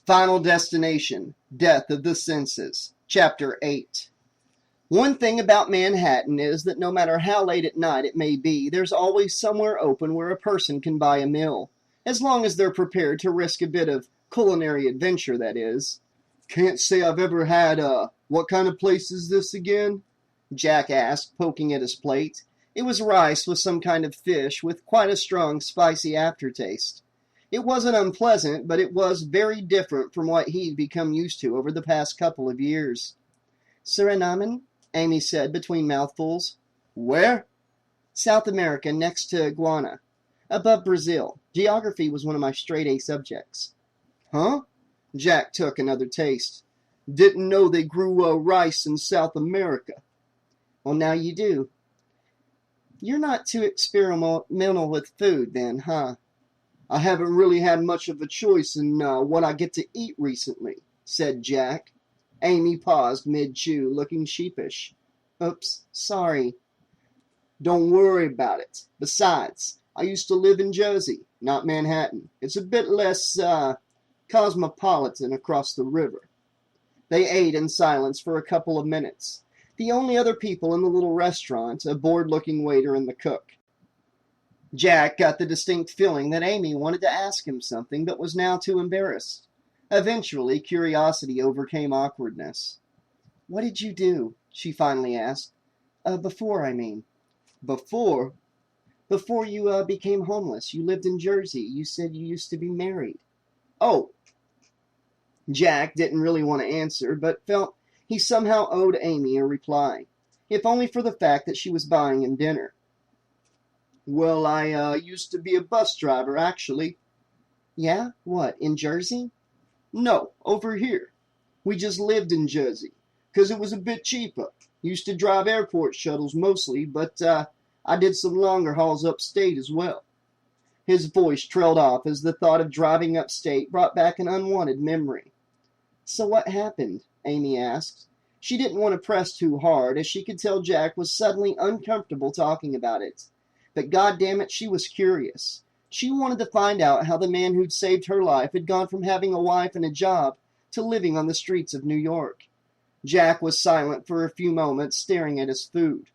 Final Destination, Death of the Senses, Chapter 8. One thing about Manhattan is that no matter how late at night it may be, there's always somewhere open where a person can buy a meal, as long as they're prepared to risk a bit of culinary adventure, that is. Can't say I've ever had, what kind of place is this again? Jack asked, poking at his plate. It was rice with some kind of fish with quite a strong, spicy aftertaste. It wasn't unpleasant, but it was very different from what he'd become used to over the past couple of years. Suriname, Amy said between mouthfuls. Where? South America, next to Guiana. Above Brazil. Geography was one of my straight-A subjects. Huh? Jack took another taste. Didn't know they grew rice in South America. Well, now you do. You're not too experimental with food, then, huh? I haven't really had much of a choice in what I get to eat recently, said Jack. Amy paused mid-chew, looking sheepish. Oops, sorry. Don't worry about it. Besides, I used to live in Jersey, not Manhattan. It's a bit less, cosmopolitan across the river. They ate in silence for a couple of minutes. The only other people in the little restaurant, a bored-looking waiter and the cook. Jack got the distinct feeling that Amy wanted to ask him something but was now too embarrassed. Eventually, curiosity overcame awkwardness. What did you do? She finally asked. Before, I mean. Before? Before you became homeless. You lived in Jersey. You said you used to be married. Oh. Jack didn't really want to answer, but felt he somehow owed Amy a reply, if only for the fact that she was buying him dinner. Well, I used to be a bus driver, actually. Yeah? What, in Jersey? No, over here. We just lived in Jersey, 'cause it was a bit cheaper. Used to drive airport shuttles mostly, but I did some longer hauls upstate as well. His voice trailed off as the thought of driving upstate brought back an unwanted memory. So what happened? Amy asked. She didn't want to press too hard, as she could tell Jack was suddenly uncomfortable talking about it. But goddammit, she was curious. She wanted to find out how the man who'd saved her life had gone from having a wife and a job to living on the streets of New York. Jack was silent for a few moments, staring at his food.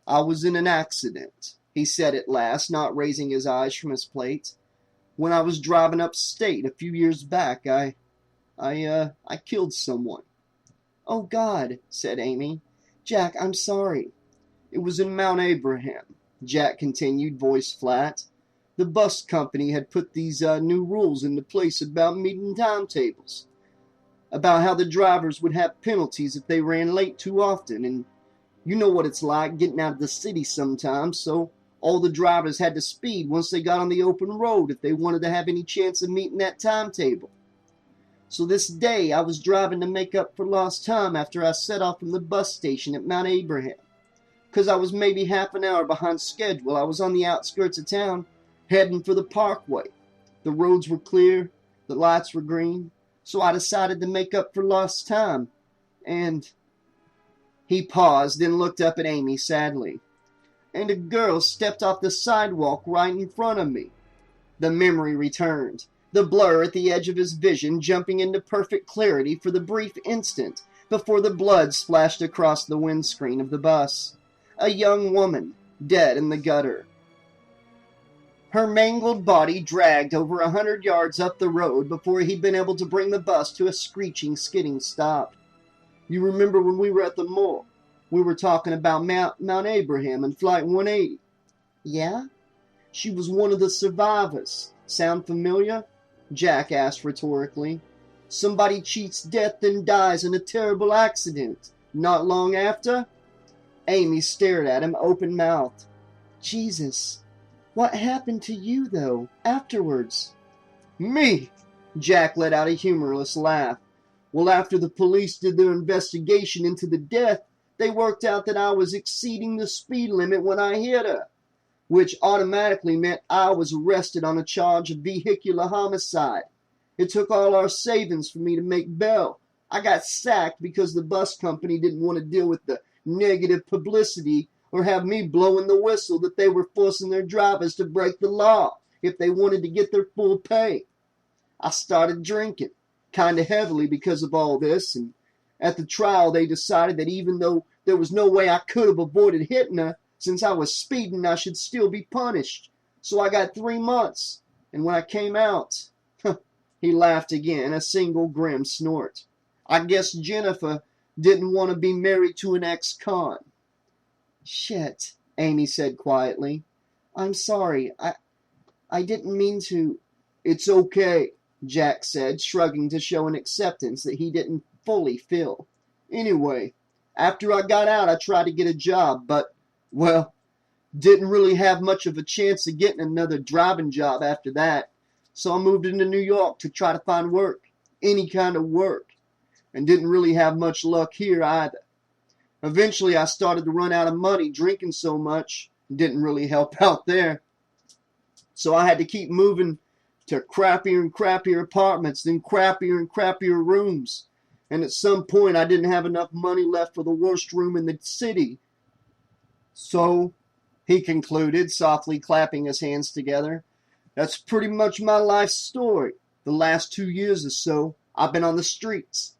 I was in an accident, he said at last, not raising his eyes from his plate. When I was driving upstate a few years back, I killed someone. Oh, God, said Amy. Jack, I'm sorry. It was in Mount Abraham, Jack continued, voice flat. The bus company had put these new rules into place about meeting timetables, about how the drivers would have penalties if they ran late too often, and you know what it's like getting out of the city sometimes, so all the drivers had to speed once they got on the open road if they wanted to have any chance of meeting that timetable. So this day I was driving to make up for lost time after I set off from the bus station at Mount Abraham. 'Cause I was maybe half an hour behind schedule, I was on the outskirts of town, heading for the parkway. The roads were clear, the lights were green, so I decided to make up for lost time. And... He paused, then looked up at Amy sadly. And a girl stepped off the sidewalk right in front of me. The memory returned, the blur at the edge of his vision jumping into perfect clarity for the brief instant before the blood splashed across the windscreen of the bus. A young woman, dead in the gutter. Her mangled body dragged over 100 yards up the road before he'd been able to bring the bus to a screeching, skidding stop. You remember when we were at the mall? We were talking about Mount Abraham and Flight 180. Yeah? She was one of the survivors. Sound familiar? Jack asked rhetorically. Somebody cheats death then dies in a terrible accident. Not long after? Amy stared at him open-mouthed. Jesus, what happened to you, though, afterwards? Me? Jack let out a humorless laugh. Well, after the police did their investigation into the death, they worked out that I was exceeding the speed limit when I hit her, which automatically meant I was arrested on a charge of vehicular homicide. It took all our savings for me to make bail. I got sacked because the bus company didn't want to deal with the negative publicity or have me blowing the whistle that they were forcing their drivers to break the law if they wanted to get their full pay. I started drinking, kind of heavily because of all this, and at the trial they decided that even though there was no way I could have avoided hitting her, since I was speeding, I should still be punished. So I got 3 months, and when I came out, he laughed again, a single grim snort. I guess Jennifer didn't want to be married to an ex-con. Shit, Amy said quietly. I'm sorry. I didn't mean to. It's okay, Jack said, shrugging to show an acceptance that he didn't fully feel. Anyway, after I got out, I tried to get a job, but, well, didn't really have much of a chance of getting another driving job after that. So I moved into New York to try to find work, any kind of work, and didn't really have much luck here either. Eventually, I started to run out of money drinking so much. Didn't really help out there. So I had to keep moving to crappier and crappier apartments, then crappier and crappier rooms. And at some point, I didn't have enough money left for the worst room in the city. So, he concluded, softly clapping his hands together, that's pretty much my life story. The last 2 years or so, I've been on the streets.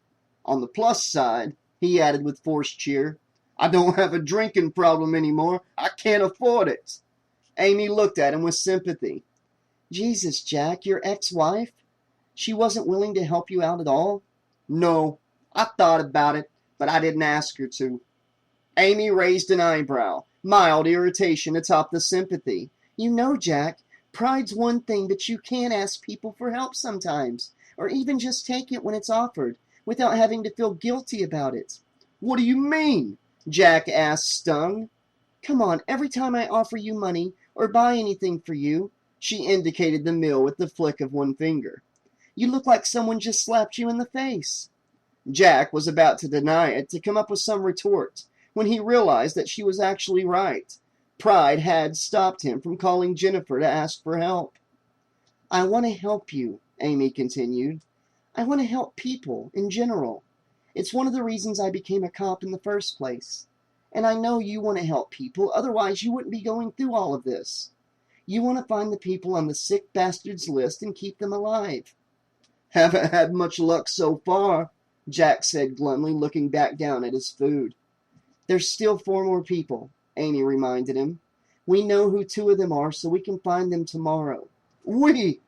On the plus side, he added with forced cheer, I don't have a drinking problem anymore. I can't afford it. Amy looked at him with sympathy. Jesus, Jack, your ex-wife? She wasn't willing to help you out at all? No, I thought about it, but I didn't ask her to. Amy raised an eyebrow, mild irritation atop the sympathy. You know, Jack, pride's one thing, but you can ask people for help sometimes, or even just take it when it's offered, without having to feel guilty about it. What do you mean? Jack asked, stung. Come on, every time I offer you money or buy anything for you, she indicated the mill with the flick of one finger. You look like someone just slapped you in the face. Jack was about to deny it, to come up with some retort, when he realized that she was actually right. Pride had stopped him from calling Jennifer to ask for help. I want to help you, Amy continued. I want to help people in general. It's one of the reasons I became a cop in the first place. And I know you want to help people, otherwise you wouldn't be going through all of this. You want to find the people on the sick bastards list and keep them alive. Haven't had much luck so far, Jack said glumly, looking back down at his food. There's still 4 more people, Amy reminded him. We know who 2 of them are, so we can find them tomorrow. We!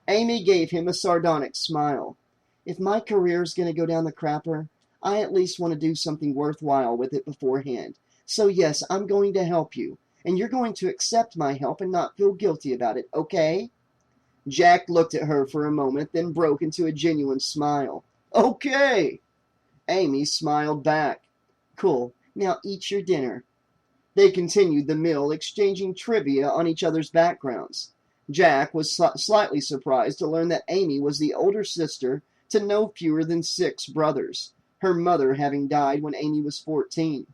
Amy gave him a sardonic smile. If my career's going to go down the crapper, I at least want to do something worthwhile with it beforehand. So yes, I'm going to help you, and you're going to accept my help and not feel guilty about it, okay? Jack looked at her for a moment, then broke into a genuine smile. Okay! Amy smiled back. Cool. Now eat your dinner. They continued the meal, exchanging trivia on each other's backgrounds. Jack was slightly surprised to learn that Amy was the older sister to no fewer than 6 brothers, her mother having died when Amy was 14.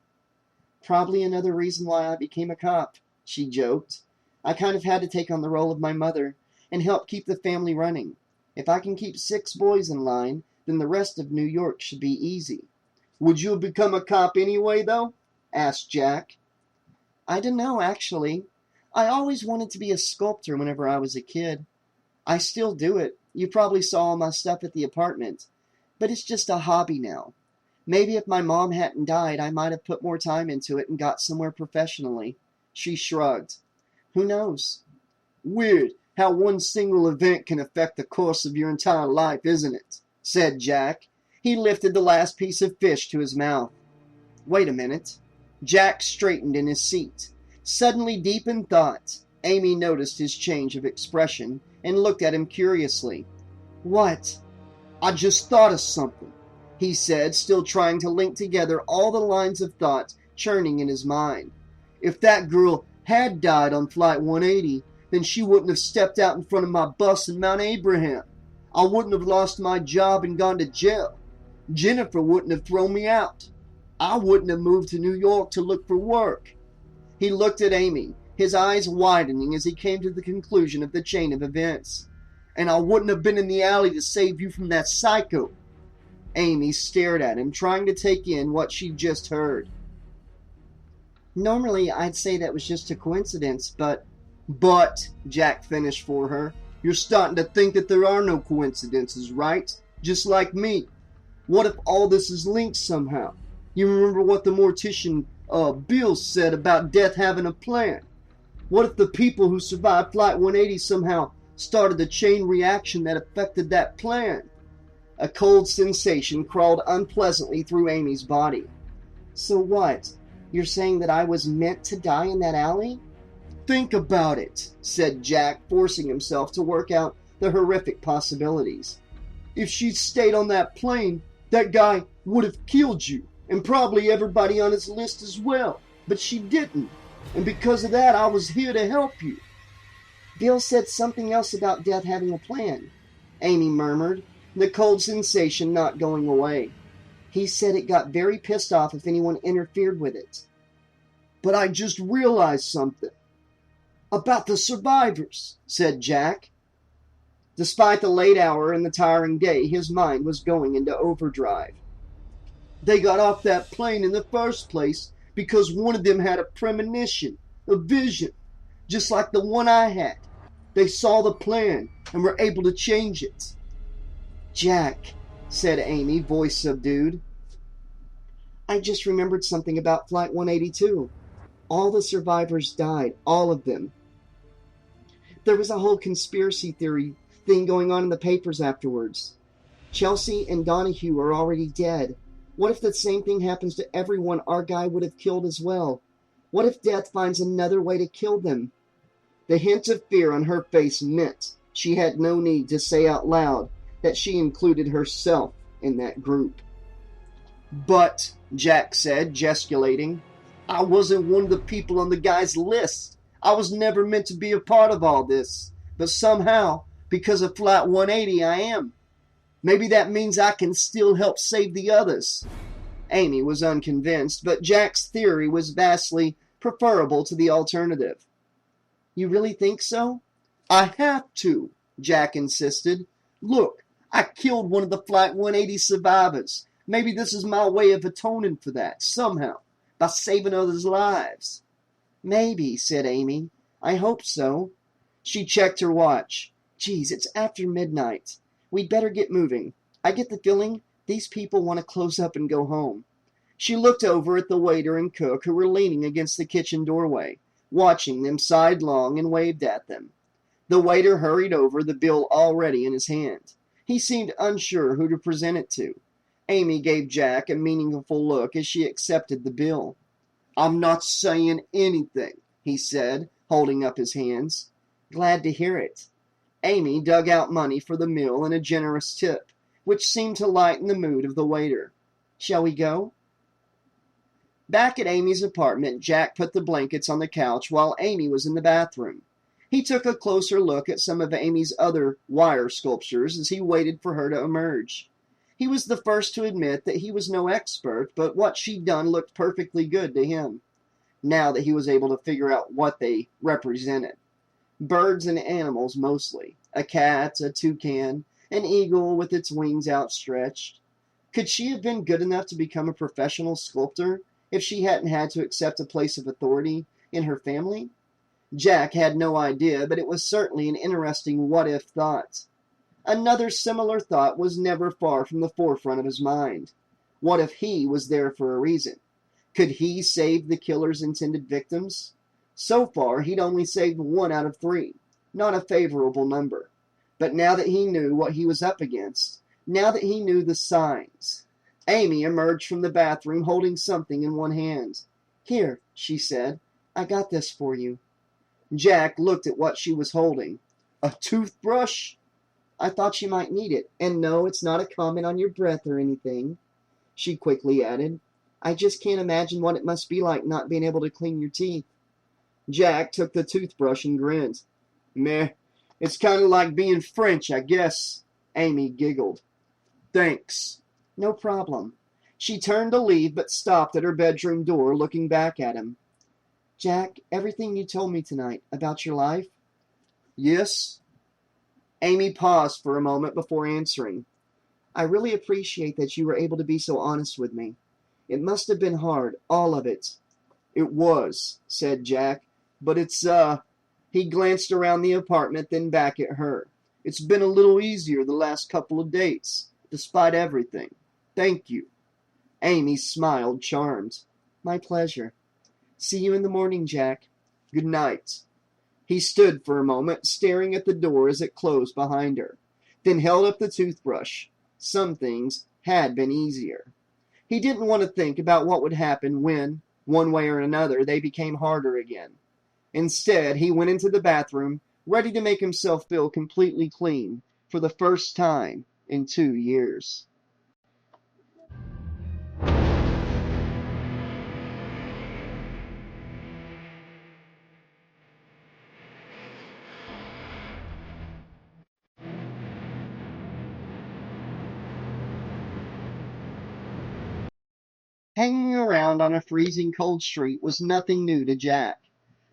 Probably another reason why I became a cop, she joked. I kind of had to take on the role of my mother and help keep the family running. If I can keep 6 boys in line, then the rest of New York should be easy. Would you have become a cop anyway, though? Asked Jack. I don't know, actually. I always wanted to be a sculptor whenever I was a kid. I still do it. You probably saw all my stuff at the apartment. But it's just a hobby now. Maybe if my mom hadn't died, I might have put more time into it and got somewhere professionally. She shrugged. Who knows? Weird how one single event can affect the course of your entire life, isn't it? Said Jack. He lifted the last piece of fish to his mouth. Wait a minute. Jack straightened in his seat. Suddenly deep in thought, Amy noticed his change of expression and looked at him curiously. What? I just thought of something, he said, still trying to link together all the lines of thought churning in his mind. If that girl had died on Flight 180, then she wouldn't have stepped out in front of my bus in Mount Abraham. I wouldn't have lost my job and gone to jail. Jennifer wouldn't have thrown me out. I wouldn't have moved to New York to look for work. He looked at Amy, his eyes widening as he came to the conclusion of the chain of events. And I wouldn't have been in the alley to save you from that psycho. Amy stared at him, trying to take in what she'd just heard. Normally, I'd say that was just a coincidence, but, Jack finished for her, you're starting to think that there are no coincidences, right? just like me. What if all this is linked somehow? You remember what the mortician Bill said about death having a plan? What if the people who survived Flight 180 somehow started a chain reaction that affected that plan? A cold sensation crawled unpleasantly through Amy's body. So what? You're saying that I was meant to die in that alley? Think about it, said Jack, forcing himself to work out the horrific possibilities. If she'd stayed on that plane, that guy would have killed you, and probably everybody on his list as well. But she didn't, and because of that, I was here to help you. Bill said something else about death having a plan, Amy murmured, the cold sensation not going away. He said it got very pissed off if anyone interfered with it. But I just realized something. About the survivors, said Jack. Despite the late hour and the tiring day, his mind was going into overdrive. They got off that plane in the first place because one of them had a premonition, a vision, just like the one I had. They saw the plan and were able to change it. Jack, said Amy, voice subdued. I just remembered something about Flight 182. All the survivors died, all of them. There was a whole conspiracy theory thing going on in the papers afterwards. Chelsea and Donahue are already dead. What if the same thing happens to everyone our guy would have killed as well? What if death finds another way to kill them? The hint of fear on her face meant she had no need to say out loud that she included herself in that group. But, Jack said, gesticulating, I wasn't one of the people on the guy's list. I was never meant to be a part of all this. But somehow, because of Flight 180, I am. Maybe that means I can still help save the others. Amy was unconvinced, but Jack's theory was vastly preferable to the alternative. You really think so? I have to, Jack insisted. Look, I killed one of the Flight 180 survivors. Maybe this is my way of atoning for that, somehow, by saving others' lives. Maybe, said Amy. I hope so. She checked her watch. Geez, it's after midnight. We'd better get moving. I get the feeling these people want to close up and go home. She looked over at the waiter and cook who were leaning against the kitchen doorway, watching them sidelong, and waved at them. The waiter hurried over, the bill already in his hand. He seemed unsure who to present it to. Amy gave Jack a meaningful look as she accepted the bill. I'm not saying anything, he said, holding up his hands. Glad to hear it. Amy dug out money for the meal and a generous tip, which seemed to lighten the mood of the waiter. Shall we go? Back at Amy's apartment, Jack put the blankets on the couch while Amy was in the bathroom. He took a closer look at some of Amy's other wire sculptures as he waited for her to emerge. He was the first to admit that he was no expert, but what she'd done looked perfectly good to him, now that he was able to figure out what they represented. Birds and animals mostly. A cat, a toucan, an eagle with its wings outstretched. Could she have been good enough to become a professional sculptor if she hadn't had to accept a place of authority in her family? Jack had no idea, but it was certainly an interesting what-if thought. Another similar thought was never far from the forefront of his mind. What if he was there for a reason? Could he save the killer's intended victims? So far, he'd only saved 1 out of 3. Not a favorable number. But now that he knew what he was up against, now that he knew the signs, Amy emerged from the bathroom holding something in one hand. Here, she said, I got this for you. Jack looked at what she was holding. A toothbrush? I thought you might need it. And no, it's not a comment on your breath or anything, she quickly added. I just can't imagine what it must be like not being able to clean your teeth. Jack took the toothbrush and grinned. Meh, it's kind of like being French, I guess. Amy giggled. Thanks. No problem. She turned to leave, but stopped at her bedroom door, looking back at him. Jack, everything you told me tonight about your life? Yes? Amy paused for a moment before answering. I really appreciate that you were able to be so honest with me. It must have been hard, all of it. It was, said Jack, but it's, He glanced around the apartment, then back at her. It's been a little easier the last couple of days. despite everything. Thank you." Amy smiled, charmed. "My pleasure. See you in the morning, Jack. Good night." He stood for a moment, staring at the door as it closed behind her, then held up the toothbrush. Some things had been easier. He didn't want to think about what would happen when, one way or another, they became harder again. Instead, he went into the bathroom, ready to make himself feel completely clean for the first time in 2 years. Hanging around on a freezing cold street was nothing new to Jack.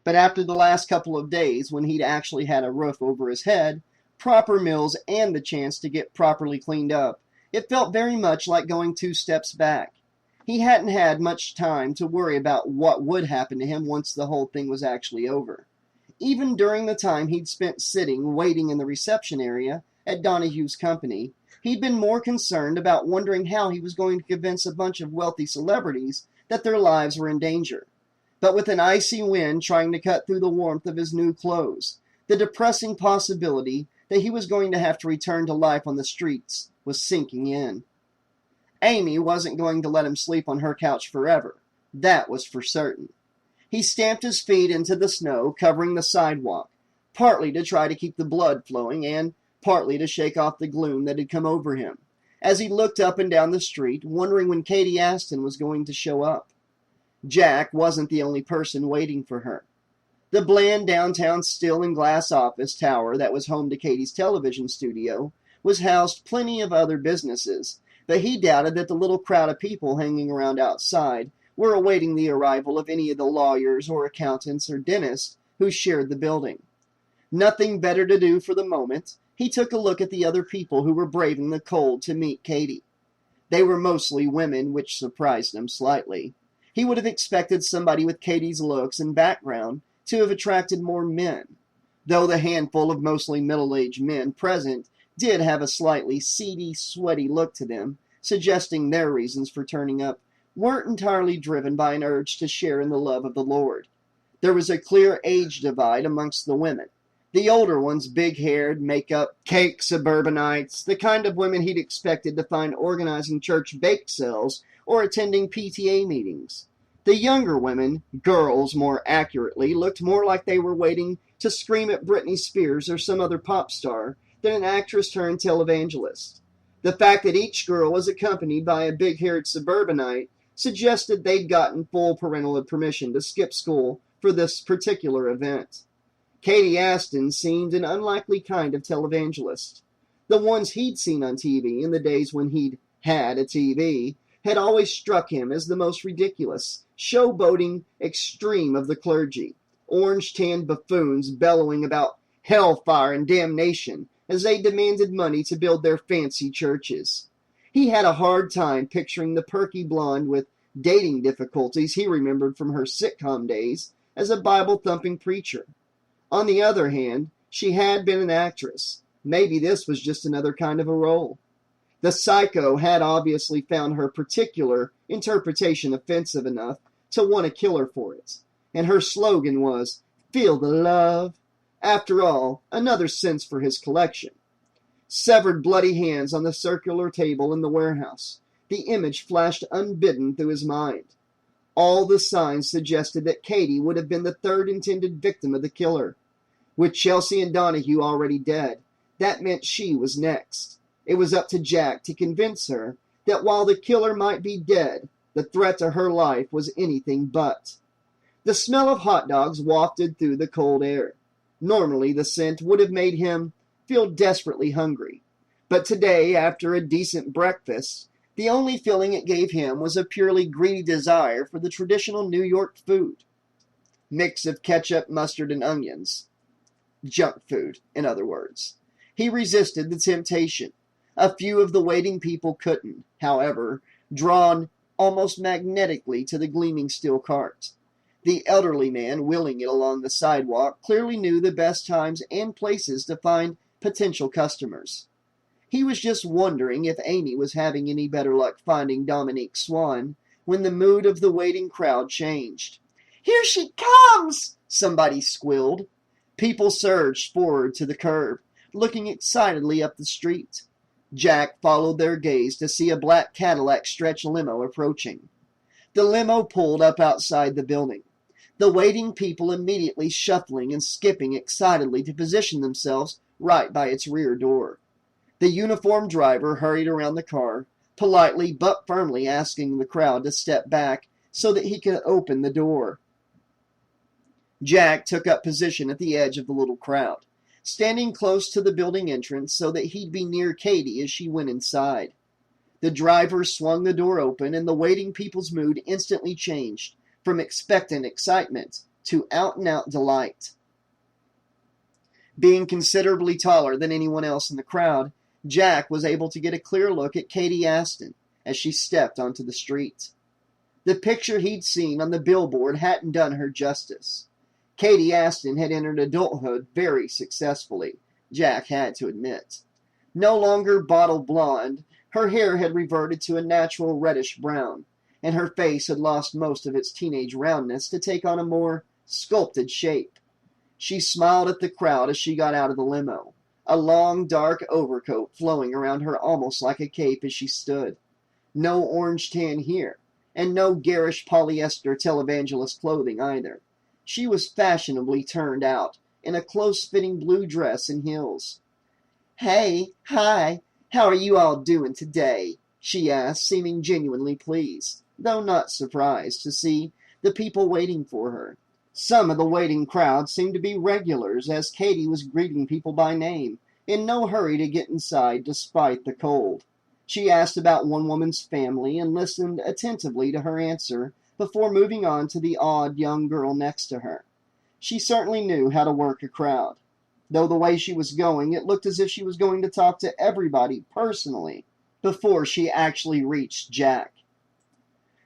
But after the last couple of days, when he'd actually had a roof over his head, proper meals, and the chance to get properly cleaned up, it felt very much like going 2 steps back. He hadn't had much time to worry about what would happen to him once the whole thing was actually over. Even during the time he'd spent sitting, waiting in the reception area at Donahue's company, he'd been more concerned about wondering how he was going to convince a bunch of wealthy celebrities that their lives were in danger. But with an icy wind trying to cut through the warmth of his new clothes, the depressing possibility that he was going to have to return to life on the streets was sinking in. Amy wasn't going to let him sleep on her couch forever. That was for certain. He stamped his feet into the snow, covering the sidewalk, partly to try to keep the blood flowing and partly to shake off the gloom that had come over him, as he looked up and down the street, wondering when Katie Aston was going to show up. Jack wasn't the only person waiting for her. The bland downtown steel and glass office tower that was home to Katie's television studio was housed plenty of other businesses, but he doubted that the little crowd of people hanging around outside were awaiting the arrival of any of the lawyers or accountants or dentists who shared the building. Nothing better to do for the moment, he took a look at the other people who were braving the cold to meet Katie. They were mostly women, which surprised him slightly. He would have expected somebody with Katie's looks and background to have attracted more men, though the handful of mostly middle-aged men present did have a slightly seedy, sweaty look to them, suggesting their reasons for turning up weren't entirely driven by an urge to share in the love of the Lord. There was a clear age divide amongst the women. The older ones, big-haired, make-up, cake suburbanites, the kind of women he'd expected to find organizing church bake sales or attending PTA meetings. The younger women, girls more accurately, looked more like they were waiting to scream at Britney Spears or some other pop star than an actress turned televangelist. The fact that each girl was accompanied by a big-haired suburbanite suggested they'd gotten full parental permission to skip school for this particular event. Katie Aston seemed an unlikely kind of televangelist. The ones he'd seen on TV in the days when he'd had a TV had always struck him as the most ridiculous, showboating extreme of the clergy, orange-tanned buffoons bellowing about hellfire and damnation as they demanded money to build their fancy churches. He had a hard time picturing the perky blonde with dating difficulties he remembered from her sitcom days as a Bible-thumping preacher. On the other hand, she had been an actress. Maybe this was just another kind of a role. The psycho had obviously found her particular interpretation offensive enough to want to kill her for it. And her slogan was, "Feel the love." After all, another sense for his collection. Severed bloody hands on the circular table in the warehouse. The image flashed unbidden through his mind. All the signs suggested that Katie would have been the third intended victim of the killer. With Chelsea and Donahue already dead, that meant she was next. It was up to Jack to convince her that while the killer might be dead, the threat to her life was anything but. The smell of hot dogs wafted through the cold air. Normally, the scent would have made him feel desperately hungry. But today, after a decent breakfast, the only feeling it gave him was a purely greedy desire for the traditional New York food. Mix of ketchup, mustard, and onions. Junk food, in other words. He resisted the temptation. A few of the waiting people couldn't, however, drawn almost magnetically to the gleaming steel cart. The elderly man wheeling it along the sidewalk clearly knew the best times and places to find potential customers. He was just wondering if Amy was having any better luck finding Dominique Swan when the mood of the waiting crowd changed. "Here she comes!" somebody squealed. People surged forward to the curb, looking excitedly up the street. Jack followed their gaze to see a black Cadillac stretch limo approaching. The limo pulled up outside the building, the waiting people immediately shuffling and skipping excitedly to position themselves right by its rear door. The uniformed driver hurried around the car, politely but firmly asking the crowd to step back so that he could open the door. Jack took up position at the edge of the little crowd, standing close to the building entrance so that he'd be near Katie as she went inside. The driver swung the door open, and the waiting people's mood instantly changed from expectant excitement to out-and-out delight. Being considerably taller than anyone else in the crowd, Jack was able to get a clear look at Katie Aston as she stepped onto the street. The picture he'd seen on the billboard hadn't done her justice. Katie Aston had entered adulthood very successfully, Jack had to admit. No longer bottle blonde, her hair had reverted to a natural reddish brown, and her face had lost most of its teenage roundness to take on a more sculpted shape. She smiled at the crowd as she got out of the limo, a long dark overcoat flowing around her almost like a cape as she stood. No orange tan here, and no garish polyester televangelist clothing either. She was fashionably turned out, in a close-fitting blue dress and heels. "Hey, hi, how are you all doing today?" she asked, seeming genuinely pleased, though not surprised, to see the people waiting for her. Some of the waiting crowd seemed to be regulars, as Katie was greeting people by name, in no hurry to get inside despite the cold. She asked about one woman's family and listened attentively to her answer before moving on to the odd young girl next to her. She certainly knew how to work a crowd. Though the way she was going, it looked as if she was going to talk to everybody personally before she actually reached Jack.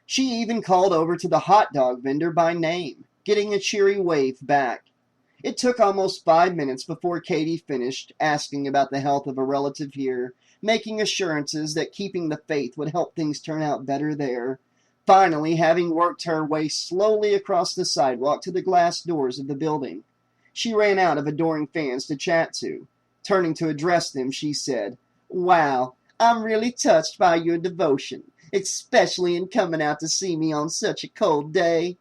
She even called over to the hot dog vendor by name, getting a cheery wave back. It took almost 5 minutes before Katie finished asking about the health of a relative here, making assurances that keeping the faith would help things turn out better there. Finally, having worked her way slowly across the sidewalk to the glass doors of the building, she ran out of adoring fans to chat to. Turning to address them, she said, "Wow, I'm really touched by your devotion, especially in coming out to see me on such a cold day."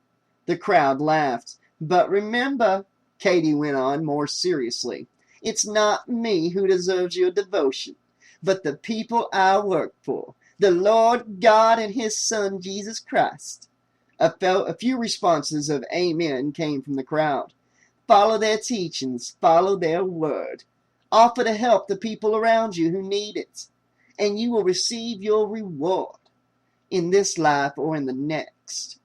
The crowd laughed. "But remember," Katie went on more seriously, "it's not me who deserves your devotion, but the people I work for, the Lord God and His Son, Jesus Christ." A few responses of amen came from the crowd. Follow their teachings, follow their word. Offer to help the people around you who need it, and you will receive your reward in this life or in the next.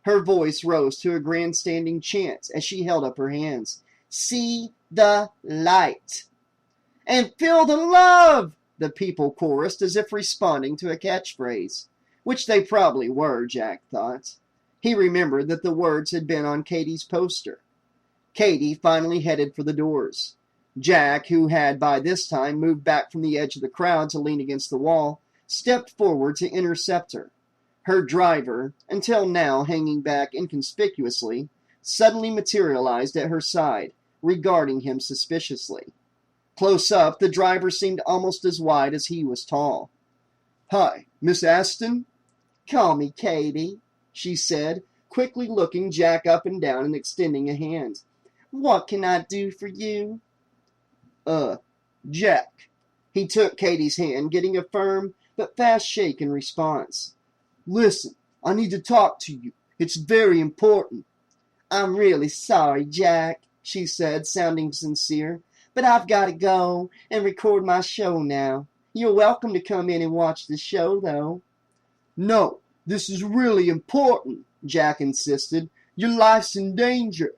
Her voice rose to a grandstanding chant as she held up her hands. "See the light and feel the love," the people chorused as if responding to a catchphrase, which they probably were, Jack thought. He remembered that the words had been on Katie's poster. Katie finally headed for the doors. Jack, who had by this time moved back from the edge of the crowd to lean against the wall, stepped forward to intercept her. Her driver, until now hanging back inconspicuously, suddenly materialized at her side, regarding him suspiciously. Close up, the driver seemed almost as wide as he was tall. "Hi, Miss Aston?" "Call me Katie," she said, quickly looking Jack up and down and extending a hand. "What can I do for you?" Jack." He took Katie's hand, getting a firm but fast shake in response. "Listen, I need to talk to you. It's very important." "I'm really sorry, Jack," she said, sounding sincere, "but I've got to go and record my show now. You're welcome to come in and watch the show, though." "No, this is really important," Jack insisted. "Your life's in danger."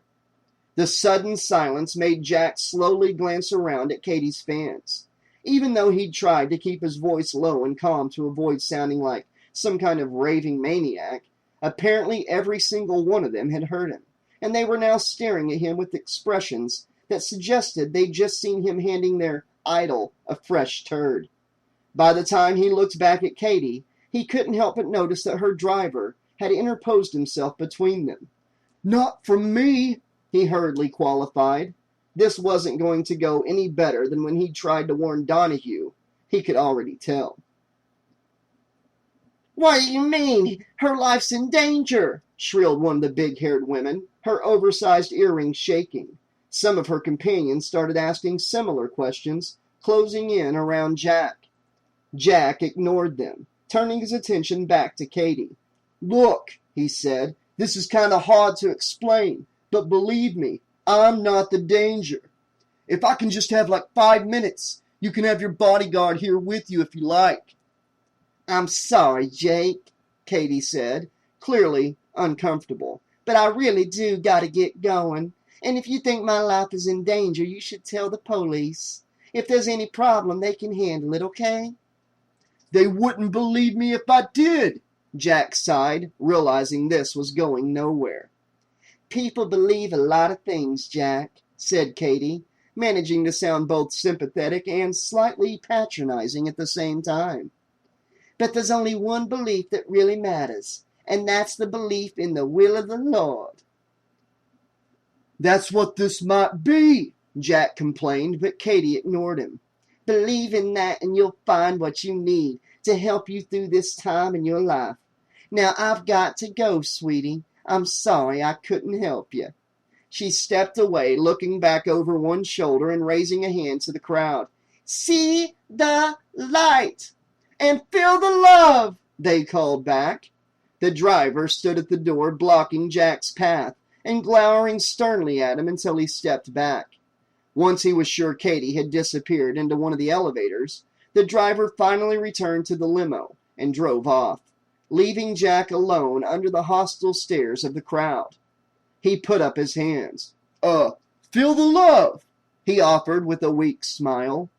The sudden silence made Jack slowly glance around at Katie's fans. Even though he'd tried to keep his voice low and calm to avoid sounding like some kind of raving maniac, apparently every single one of them had heard him, and they were now staring at him with expressions that suggested they'd just seen him handing their idol a fresh turd. By the time he looked back at Katie, he couldn't help but notice that her driver had interposed himself between them. "Not from me," he hurriedly qualified. This wasn't going to go any better than when he tried to warn Donahue. He could already tell. "What do you mean? Her life's in danger!" shrilled one of the big-haired women, her oversized earrings shaking. Some of her companions started asking similar questions, closing in around Jack. Jack ignored them, turning his attention back to Katie. "Look," he said, "this is kind of hard to explain, but believe me, I'm not the danger. If I can just have like 5 minutes, you can have your bodyguard here with you if you like." "I'm sorry, Jake," Katie said, clearly uncomfortable, "but I really do gotta get going. And if you think my life is in danger, you should tell the police. If there's any problem, they can handle it, okay?" "They wouldn't believe me if I did," Jack sighed, realizing this was going nowhere. "People believe a lot of things, Jack," said Katie, managing to sound both sympathetic and slightly patronizing at the same time. "But there's only one belief that really matters, and that's the belief in the will of the Lord." "That's what this might be," Jack complained, but Katie ignored him. "Believe in that and you'll find what you need to help you through this time in your life. Now I've got to go, sweetie. I'm sorry I couldn't help you." She stepped away, looking back over one shoulder and raising a hand to the crowd. "See the light and feel the love," they called back. The driver stood at the door, blocking Jack's path and glowering sternly at him until he stepped back. Once he was sure Katie had disappeared into one of the elevators, the driver finally returned to the limo and drove off, leaving Jack alone under the hostile stares of the crowd. He put up his hands. Feel the love," he offered with a weak smile.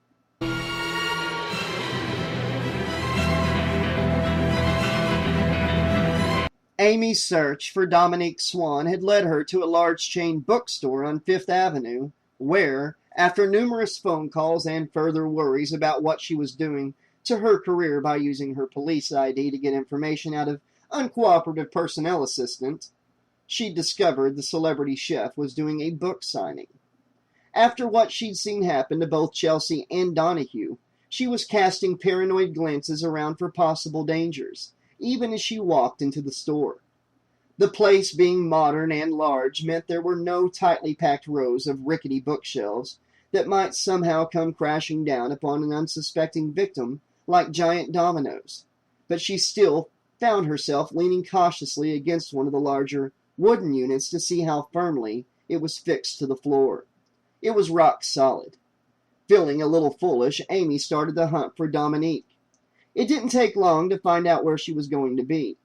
Amy's search for Dominique Swan had led her to a large chain bookstore on Fifth Avenue, where, after numerous phone calls and further worries about what she was doing to her career by using her police ID to get information out of uncooperative personnel assistant, she discovered the celebrity chef was doing a book signing. After what she'd seen happen to both Chelsea and Donahue, she was casting paranoid glances around for possible dangers, even as she walked into the store. The place being modern and large meant there were no tightly packed rows of rickety bookshelves that might somehow come crashing down upon an unsuspecting victim like giant dominoes. But she still found herself leaning cautiously against one of the larger wooden units to see how firmly it was fixed to the floor. It was rock solid. Feeling a little foolish, Amy started the hunt for Dominique. It didn't take long to find out where she was going to be.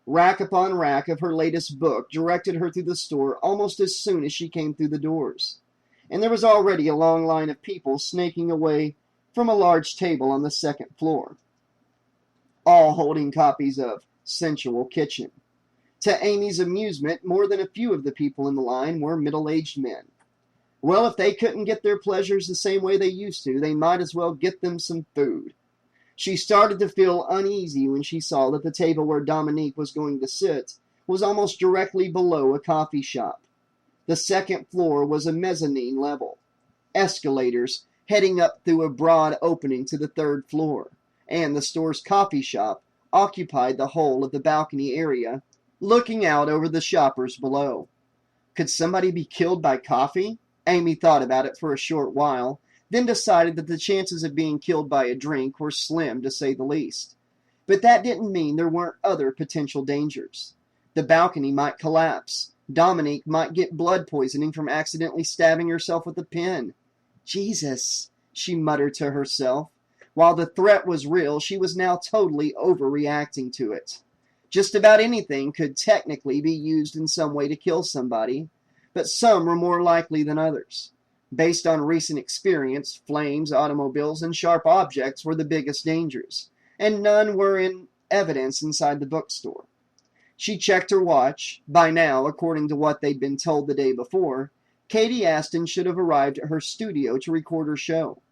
Rack upon rack of her latest book directed her through the store almost as soon as she came through the doors, and there was already a long line of people snaking away from a large table on the second floor, all holding copies of Sensual Kitchen. To Amy's amusement, more than a few of the people in the line were middle-aged men. Well, if they couldn't get their pleasures the same way they used to, they might as well get them some food. She started to feel uneasy when she saw that the table where Dominique was going to sit was almost directly below a coffee shop. The second floor was a mezzanine level, escalators heading up through a broad opening to the third floor, and the store's coffee shop occupied the whole of the balcony area, looking out over the shoppers below. Could somebody be killed by coffee? Amy thought about it for a short while, then decided that the chances of being killed by a drink were slim, to say the least. But that didn't mean there weren't other potential dangers. The balcony might collapse. Dominique might get blood poisoning from accidentally stabbing herself with a pen. Jesus, she muttered to herself. While the threat was real, she was now totally overreacting to it. Just about anything could technically be used in some way to kill somebody, but some were more likely than others. Based on recent experience, flames, automobiles, and sharp objects were the biggest dangers, and none were in evidence inside the bookstore. She checked her watch. By now, according to what they'd been told the day before, Katie Aston should have arrived at her studio to record her show.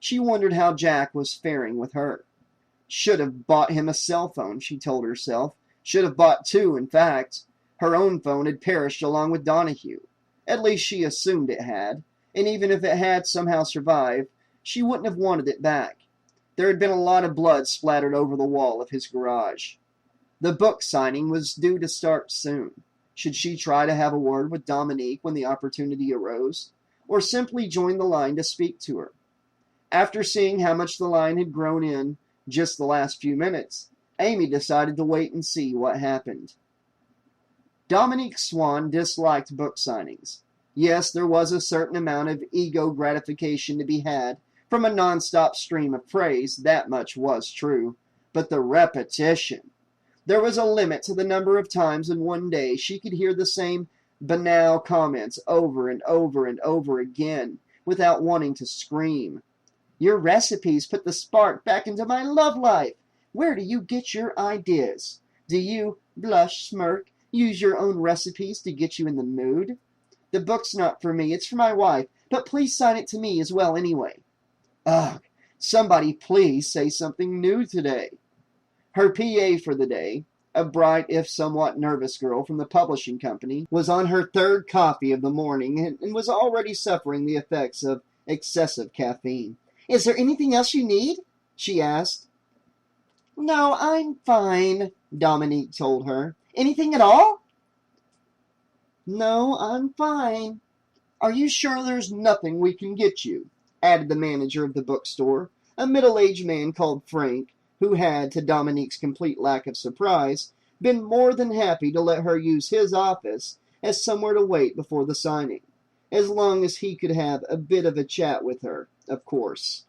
She wondered how Jack was faring with her. Should have bought him a cell phone, she told herself. Should have bought two, in fact. Her own phone had perished along with Donahue. At least she assumed it had, and even if it had somehow survived, she wouldn't have wanted it back. There had been a lot of blood splattered over the wall of his garage. The book signing was due to start soon. Should she try to have a word with Dominique when the opportunity arose, or simply join the line to speak to her? After seeing how much the line had grown in just the last few minutes, Amy decided to wait and see what happened. Dominique Swan disliked book signings. Yes, there was a certain amount of ego gratification to be had from a non-stop stream of praise, that much was true. But the repetition! There was a limit to the number of times in one day she could hear the same banal comments over and over and over again without wanting to scream. Your recipes put the spark back into my love life. Where do you get your ideas? Do you, blush, smirk, use your own recipes to get you in the mood? The book's not for me, it's for my wife, but please sign it to me as well anyway. Ugh, somebody please say something new today. Her PA for the day, a bright if somewhat nervous girl from the publishing company, was on her third coffee of the morning and was already suffering the effects of excessive caffeine. Is there anything else you need? She asked. No, I'm fine, Dominique told her. Anything at all? No, I'm fine. Are you sure there's nothing we can get you? Added the manager of the bookstore, a middle-aged man called Frank, who had, to Dominique's complete lack of surprise, been more than happy to let her use his office as somewhere to wait before the signing, as long as he could have a bit of a chat with her, of course.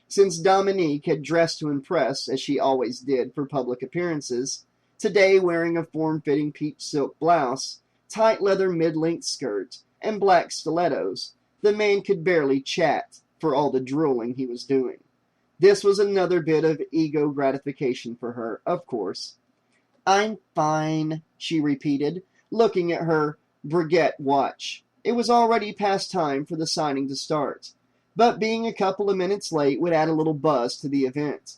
Since Dominique had dressed to impress, as she always did for public appearances, today wearing a form-fitting peach silk blouse, tight leather mid-length skirt, and black stilettos, the man could barely chat for all the drooling he was doing. This was another bit of ego gratification for her, of course. I'm fine, she repeated, looking at her Breguet watch. It was already past time for the signing to start, but being a couple of minutes late would add a little buzz to the event.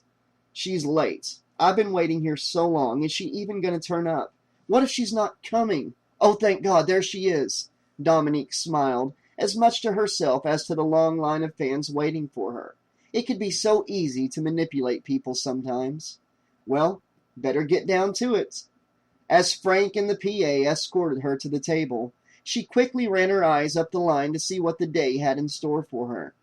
She's late. I've been waiting here so long. Is she even going to turn up? What if she's not coming? Oh, thank God, there she is. Dominique smiled, as much to herself as to the long line of fans waiting for her. It could be so easy to manipulate people sometimes. Well, better get down to it. As Frank and the PA escorted her to the table, she quickly ran her eyes up the line to see what the day had in store for her.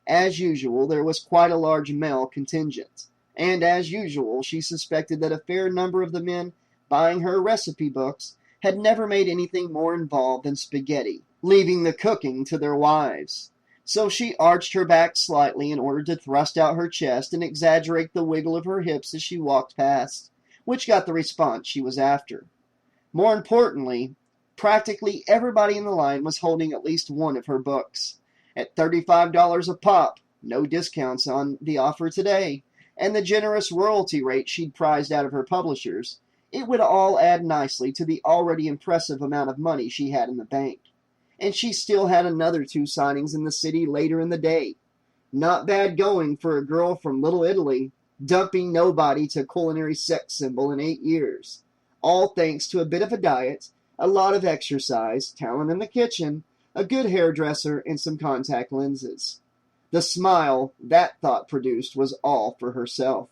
As usual, there was quite a large male contingent, and as usual, she suspected that a fair number of the men buying her recipe books had never made anything more involved than spaghetti, leaving the cooking to their wives. So she arched her back slightly in order to thrust out her chest and exaggerate the wiggle of her hips as she walked past, which got the response she was after. More importantly, practically everybody in the line was holding at least one of her books. At $35 a pop, no discounts on the offer today, and the generous royalty rate she'd prized out of her publishers, it would all add nicely to the already impressive amount of money she had in the bank. And she still had another 2 signings in the city later in the day. Not bad going for a girl from Little Italy, dumping nobody to culinary sex symbol in 8 years. All thanks to a bit of a diet, a lot of exercise, talent in the kitchen, a good hairdresser, and some contact lenses. The smile that thought produced was all for herself.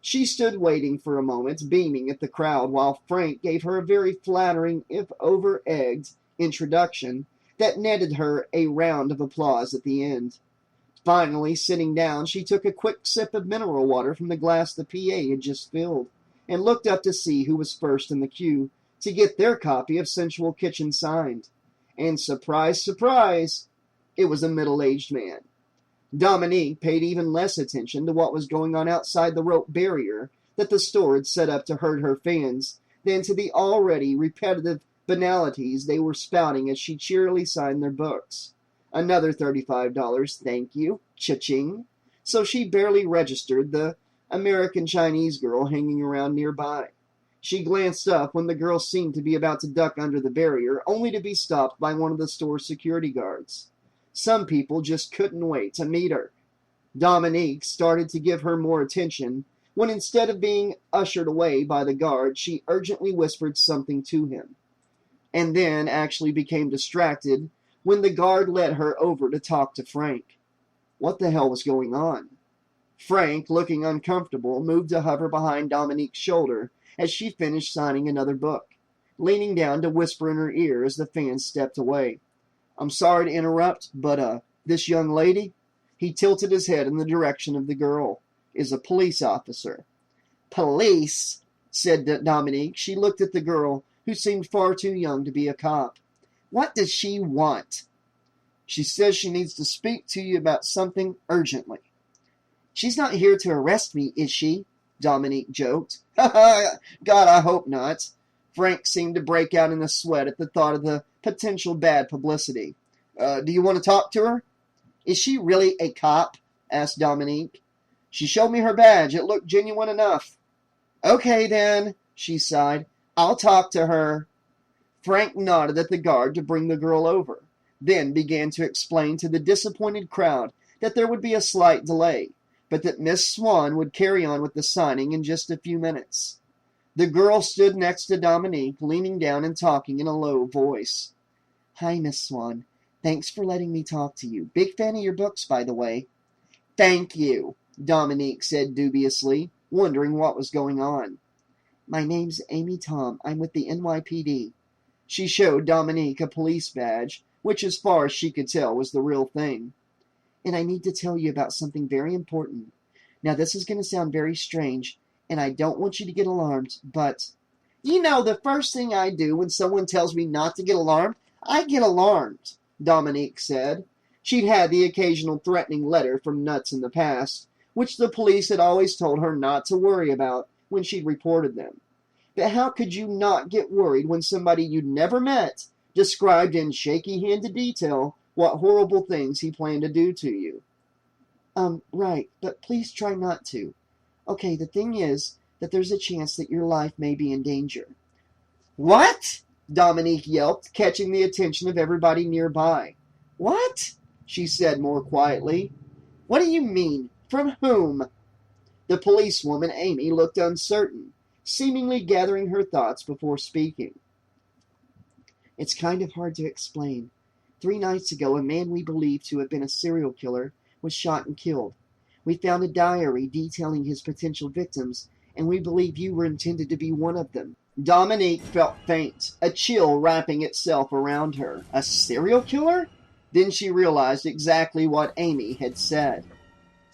She stood waiting for a moment, beaming at the crowd, while Frank gave her a very flattering, if over-egged, introduction that netted her a round of applause at the end. Finally, sitting down, she took a quick sip of mineral water from the glass the PA had just filled, and looked up to see who was first in the queue to get their copy of Sensual Kitchen signed. And surprise, surprise, it was a middle-aged man. Dominique paid even less attention to what was going on outside the rope barrier that the store had set up to herd her fans than to the already repetitive banalities they were spouting as she cheerily signed their books. Another $35, thank you, cha-ching. So she barely registered the American Chinese girl hanging around nearby. She glanced up when the girl seemed to be about to duck under the barrier, only to be stopped by one of the store's security guards. Some people just couldn't wait to meet her. Dominique started to give her more attention when instead of being ushered away by the guard, she urgently whispered something to him, and then actually became distracted when the guard led her over to talk to Frank. What the hell was going on? Frank, looking uncomfortable, moved to hover behind Dominique's shoulder as she finished signing another book, leaning down to whisper in her ear as the fan stepped away. I'm sorry to interrupt, but, this young lady, he tilted his head in the direction of the girl, is a police officer. Police? Said Dominique. She looked at the girl, who seemed far too young to be a cop. What does she want? She says she needs to speak to you about something urgently. She's not here to arrest me, is she? Dominique joked. God, I hope not. Frank seemed to break out in a sweat at the thought of the potential bad publicity. Do you want to talk to her? Is she really a cop? Asked Dominique. She showed me her badge. It looked genuine enough. Okay, then, she sighed. I'll talk to her. Frank nodded at the guard to bring the girl over, then began to explain to the disappointed crowd that there would be a slight delay, but that Miss Swan would carry on with the signing in just a few minutes. The girl stood next to Dominique, leaning down and talking in a low voice. Hi, Miss Swan. Thanks for letting me talk to you. Big fan of your books, by the way. Thank you, Dominique said dubiously, wondering what was going on. My name's Amy Tom. I'm with the NYPD. She showed Dominique a police badge, which as far as she could tell was the real thing. And I need to tell you about something very important. Now, this is going to sound very strange, and I don't want you to get alarmed, but... You know, the first thing I do when someone tells me not to get alarmed, I get alarmed, Dominique said. She'd had the occasional threatening letter from Nuts in the past, which the police had always told her not to worry about when she'd reported them. But how could you not get worried when somebody you'd never met described in shaky-handed detail what horrible things he planned to do to you? Right, but please try not to. Okay, the thing is that there's a chance that your life may be in danger. What? Dominique yelped, catching the attention of everybody nearby. What? She said more quietly. What do you mean? From whom? The policewoman, Amy, looked uncertain, seemingly gathering her thoughts before speaking. It's kind of hard to explain. 3 nights ago, a man we believe to have been a serial killer was shot and killed. We found a diary detailing his potential victims, and we believe you were intended to be one of them. Dominique felt faint, a chill wrapping itself around her. A serial killer? Then she realized exactly what Amy had said.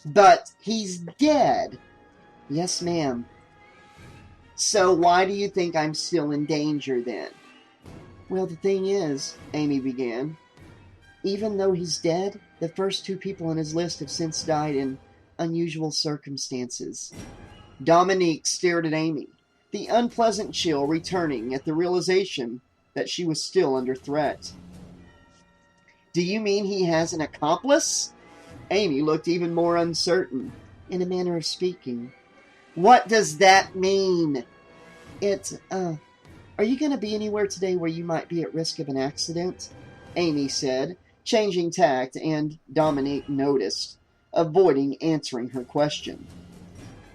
But he's dead. Yes, ma'am. So why do you think I'm still in danger then? Well, the thing is, Amy began, even though he's dead, the first 2 people on his list have since died in unusual circumstances. Dominique stared at Amy, the unpleasant chill returning at the realization that she was still under threat. Do you mean he has an accomplice? Amy looked even more uncertain. In a manner of speaking. What does that mean? Are you going to be anywhere today where you might be at risk of an accident? Amy said, changing tact, and Dominique noticed, avoiding answering her question.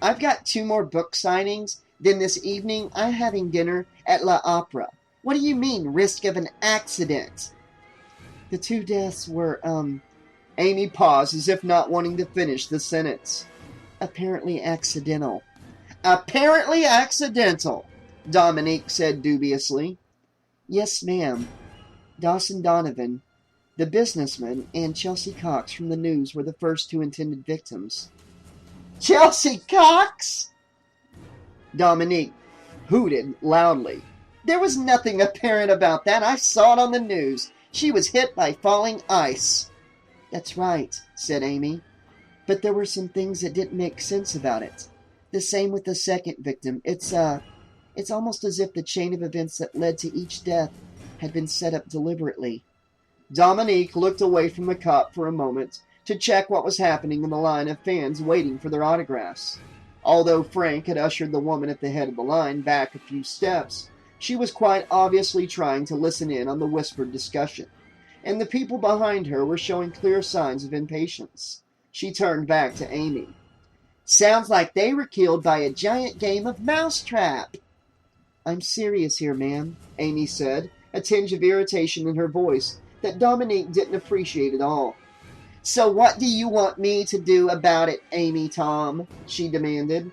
I've got 2 more book signings. Then this evening, I'm having dinner at La Opera. What do you mean, risk of an accident? The 2 deaths were, Amy paused as if not wanting to finish the sentence. Apparently accidental. Apparently accidental, Dominique said dubiously. Yes, ma'am. Dawson Donovan, the businessman, and Chelsea Cox from the news were the first 2 intended victims. Chelsea Cox? Dominique hooted loudly. There was nothing apparent about that. I saw it on the news. She was hit by falling ice. That's right, said Amy. But there were some things that didn't make sense about it. The same with the second victim. It's almost as if the chain of events that led to each death had been set up deliberately. Dominique looked away from the cop for a moment to check what was happening in the line of fans waiting for their autographs. Although Frank had ushered the woman at the head of the line back a few steps, she was quite obviously trying to listen in on the whispered discussion, and the people behind her were showing clear signs of impatience. She turned back to Amy. Sounds like they were killed by a giant game of mousetrap. I'm serious here, ma'am, Amy said, a tinge of irritation in her voice that Dominique didn't appreciate at all. So what do you want me to do about it, Amy Tom? She demanded.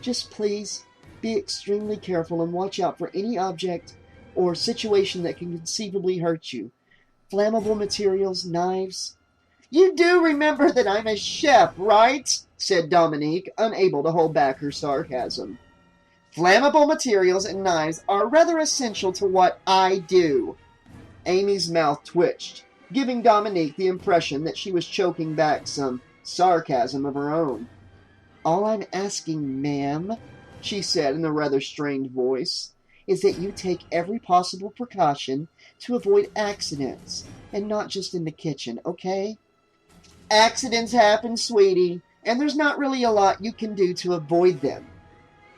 Just please be extremely careful and watch out for any object or situation that can conceivably hurt you. Flammable materials, knives. You do remember that I'm a chef, right? Said Dominique, unable to hold back her sarcasm. Flammable materials and knives are rather essential to what I do. Amy's mouth twitched, giving Dominique the impression that she was choking back some sarcasm of her own. All I'm asking, ma'am, she said in a rather strained voice, is that you take every possible precaution to avoid accidents, and not just in the kitchen, okay? Accidents happen, sweetie, and there's not really a lot you can do to avoid them.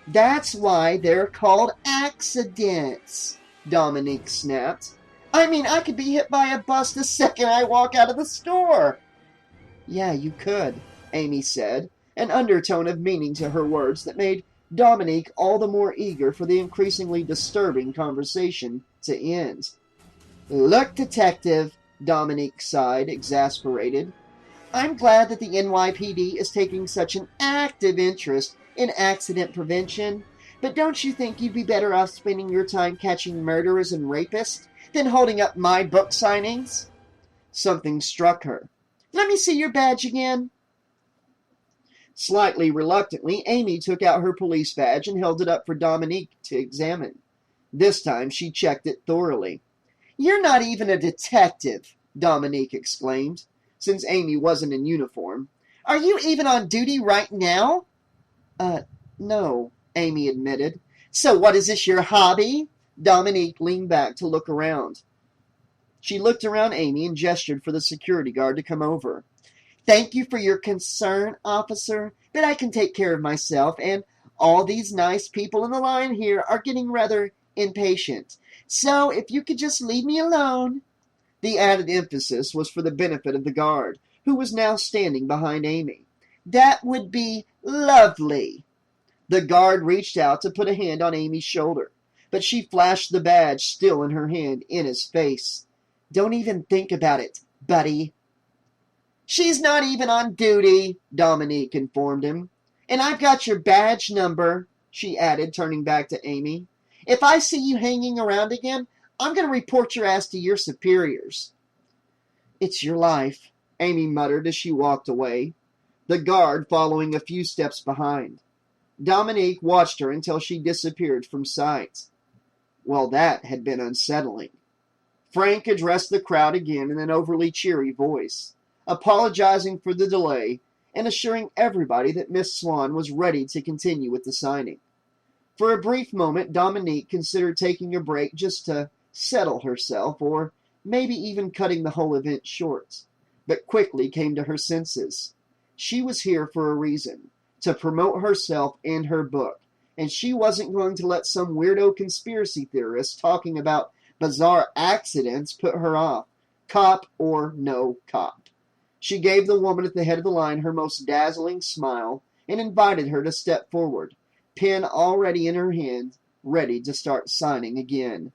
That's why they're called accidents, Dominique snapped. I mean, I could be hit by a bus the second I walk out of the store. Yeah, you could, Amy said, an undertone of meaning to her words that made Dominique all the more eager for the increasingly disturbing conversation to end. Look, detective, Dominique sighed, exasperated. I'm glad that the NYPD is taking such an active interest in accident prevention, but don't you think you'd be better off spending your time catching murderers and rapists than holding up my book signings? Something struck her. Let me see your badge again. Slightly reluctantly, Amy took out her police badge and held it up for Dominique to examine. This time she checked it thoroughly. You're not even a detective, Dominique exclaimed, since Amy wasn't in uniform. Are you even on duty right now? No, Amy admitted. So what is this, your hobby? Dominique leaned back to look around. She looked around Amy and gestured for the security guard to come over. Thank you for your concern, officer, but I can take care of myself, and all these nice people in the line here are getting rather impatient. So if you could just leave me alone. The added emphasis was for the benefit of the guard, who was now standing behind Amy. That would be lovely. The guard reached out to put a hand on Amy's shoulder, but she flashed the badge still in her hand in his face. Don't even think about it, buddy. She's not even on duty, Dominique informed him. And I've got your badge number, she added, turning back to Amy. If I see you hanging around again, I'm going to report your ass to your superiors. It's your life, Amy muttered as she walked away, the guard following a few steps behind. Dominique watched her until she disappeared from sight. Well, that had been unsettling. Frank addressed the crowd again in an overly cheery voice, apologizing for the delay and assuring everybody that Miss Swan was ready to continue with the signing. For a brief moment, Dominique considered taking a break just to settle herself, or maybe even cutting the whole event short, but quickly came to her senses. She was here for a reason, to promote herself and her book, and she wasn't going to let some weirdo conspiracy theorist talking about bizarre accidents put her off, cop or no cop. She gave the woman at the head of the line her most dazzling smile and invited her to step forward, pen already in her hand, ready to start signing again.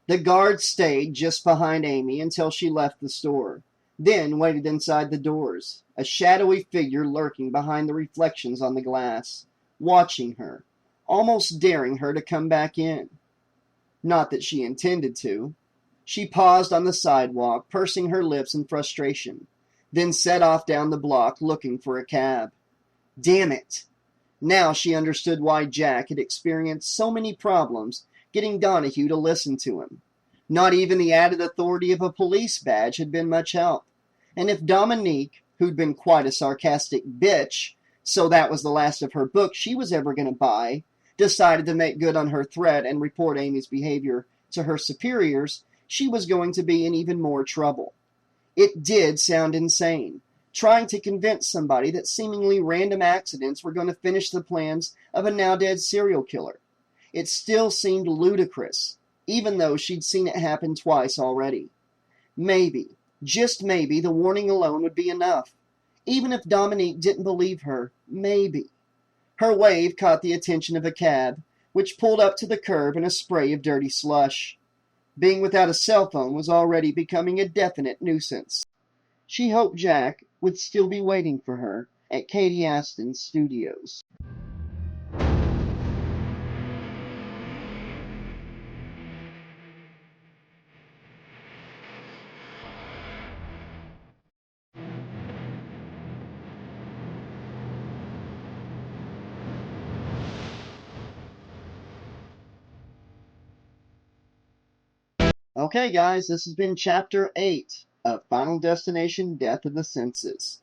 The guard stayed just behind Amy until she left the store, then waited inside the doors, a shadowy figure lurking behind the reflections on the glass, watching her, almost daring her to come back in. Not that she intended to. She paused on the sidewalk, pursing her lips in frustration, then set off down the block looking for a cab. Damn it! Now she understood why Jack had experienced so many problems getting Donahue to listen to him. Not even the added authority of a police badge had been much help. And if Dominique, who'd been quite a sarcastic bitch, so that was the last of her book she was ever going to buy, decided to make good on her threat and report Amy's behavior to her superiors, she was going to be in even more trouble. It did sound insane, trying to convince somebody that seemingly random accidents were going to finish the plans of a now-dead serial killer. It still seemed ludicrous, even though she'd seen it happen twice already. Maybe, just maybe, the warning alone would be enough. Even if Dominique didn't believe her, maybe. Her wave caught the attention of a cab, which pulled up to the curb in a spray of dirty slush. Being without a cell phone was already becoming a definite nuisance. She hoped Jack would still be waiting for her at Katie Aston's studios. Okay, guys, this has been Chapter 8 of Final Destination Death of the Senses.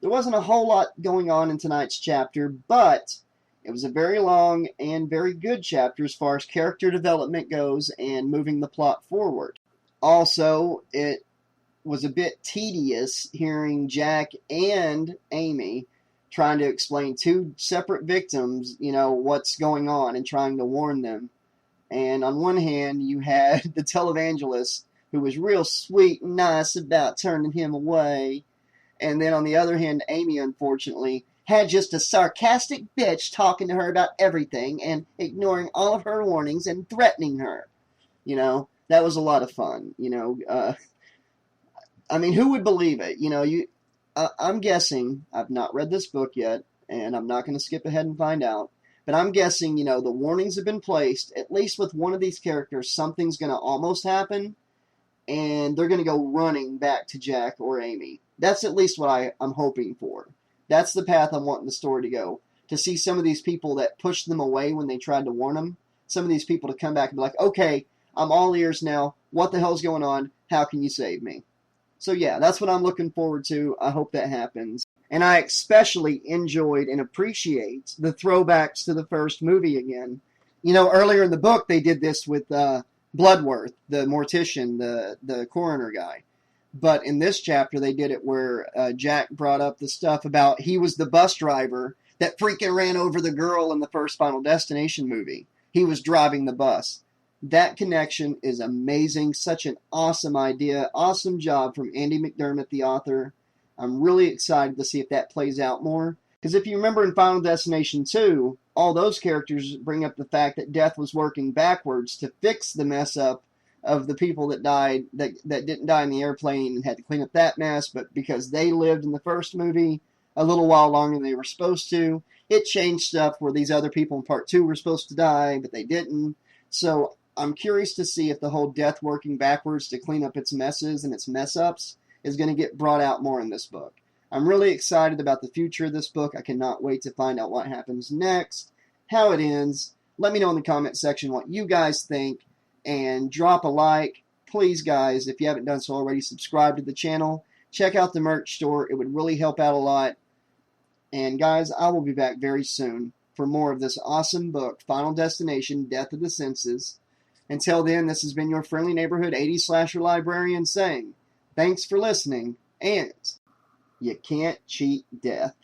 There wasn't a whole lot going on in tonight's chapter, but it was a very long and very good chapter as far as character development goes and moving the plot forward. Also, it was a bit tedious hearing Jack and Amy trying to explain two separate victims, what's going on and trying to warn them. And on one hand, you had the televangelist who was real sweet and nice about turning him away. And then on the other hand, Amy, unfortunately, had just a sarcastic bitch talking to her about everything and ignoring all of her warnings and threatening her. That was a lot of fun. Who would believe it? I'm guessing, I've not read this book yet, and I'm not going to skip ahead and find out. But I'm guessing, the warnings have been placed. At least with one of these characters, something's going to almost happen, and they're going to go running back to Jack or Amy. That's at least what I'm hoping for. That's the path I'm wanting the story to go. To see some of these people that pushed them away when they tried to warn them, some of these people to come back and be like, okay, I'm all ears now. What the hell's going on? How can you save me? So yeah, that's what I'm looking forward to. I hope that happens. And I especially enjoyed and appreciate the throwbacks to the first movie again. Earlier in the book, they did this with Bloodworth, the mortician, the coroner guy. But in this chapter, they did it where Jack brought up the stuff about he was the bus driver that freaking ran over the girl in the first Final Destination movie. He was driving the bus. That connection is amazing. Such an awesome idea. Awesome job from Andy McDermott, the author. I'm really excited to see if that plays out more. Because if you remember in Final Destination 2, all those characters bring up the fact that Death was working backwards to fix the mess up of the people that died, that didn't die in the airplane and had to clean up that mess, but because they lived in the first movie a little while longer than they were supposed to, it changed stuff where these other people in Part 2 were supposed to die, but they didn't. So I'm curious to see if the whole Death working backwards to clean up its messes and its mess-ups is going to get brought out more in this book. I'm really excited about the future of this book. I cannot wait to find out what happens next, how it ends. Let me know in the comment section what you guys think, and drop a like. Please, guys, if you haven't done so already, subscribe to the channel. Check out the merch store. It would really help out a lot. And, guys, I will be back very soon for more of this awesome book, Final Destination, Death of the Senses. Until then, this has been your friendly neighborhood 80s slasher librarian saying, thanks for listening, and you can't cheat death.